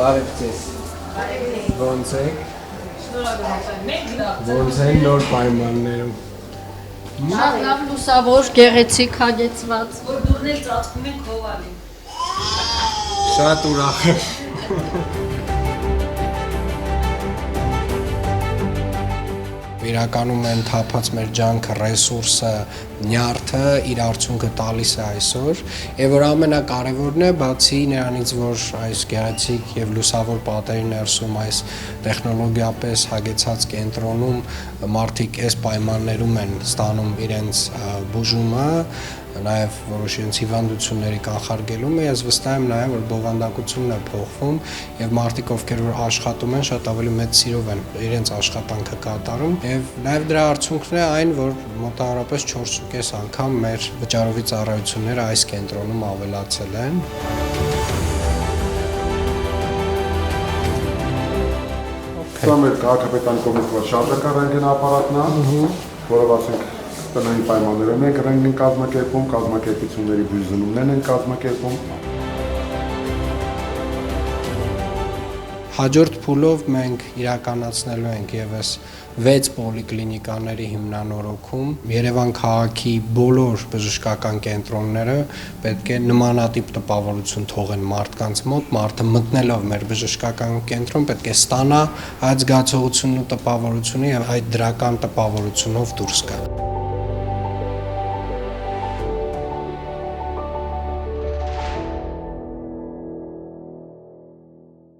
Բարև ձեզ։ Ոնց եք։ Ոնց են նոր պայմաններում։ Շատ լավ լուսավոր, գեղեցիկ, հագեցված։ Որ դուրն էլ ծածկում են քովալի։ Շատ ուրախ եմ։ Իրականում են թափած մեր ջանքը, ռեսուրսը, նյարդը իր արդյունքը տալիս է այսօր, եւ որ ամենակարևորն է, բացի նրանից, որ այս գեղեցիկ եւ լուսավոր պատերի ներսում այս տեխնոլոգիապես հագեցած կենտրոնում մարդիկ այս պայմաններում են ստանում իրենց բուժումը, նաև որոշ իրենց հիվանդությունների կանխարգելումը, ես վստահ եմ նաև, որ բովանդակությունն է փոխվում եւ մարդիկ, ովքեր որ աշխատում են, շատ ավելի մեծ սիրով են իրենց աշխատանքը կատարում եւ նաև դրա արդյունքն է այն, որ մոտավորապես 4.5 անգամ մեր վճարովի ծառայությունները այս կենտրոնում ավելացել են։ Սա մեր քաղաքապետարանի կողմից շարժական ռենտգեն ապարատն է, որով ասենք տնային պայմաններում ենք ռենտգեն կազմակերպում, կազմակերպությունների բուժումներն են կազմակերպում։ Հաջորդ փուլով մենք իրականացնելու ենք եւս 6 պոլիկլինիկաների հիմնանորոգում։ Երևան քաղաքի բոլոր բժշկական կենտրոնները պետք է նմանատիպ տպավորություն թողեն մարդկանց մոտ, մարդը մտնելով մեր բժշկական կենտրոն պետք է ստանա այդ զգացողությունն ու տպավորությունը եւ այդ դրական տպավորությունով դուրս գա։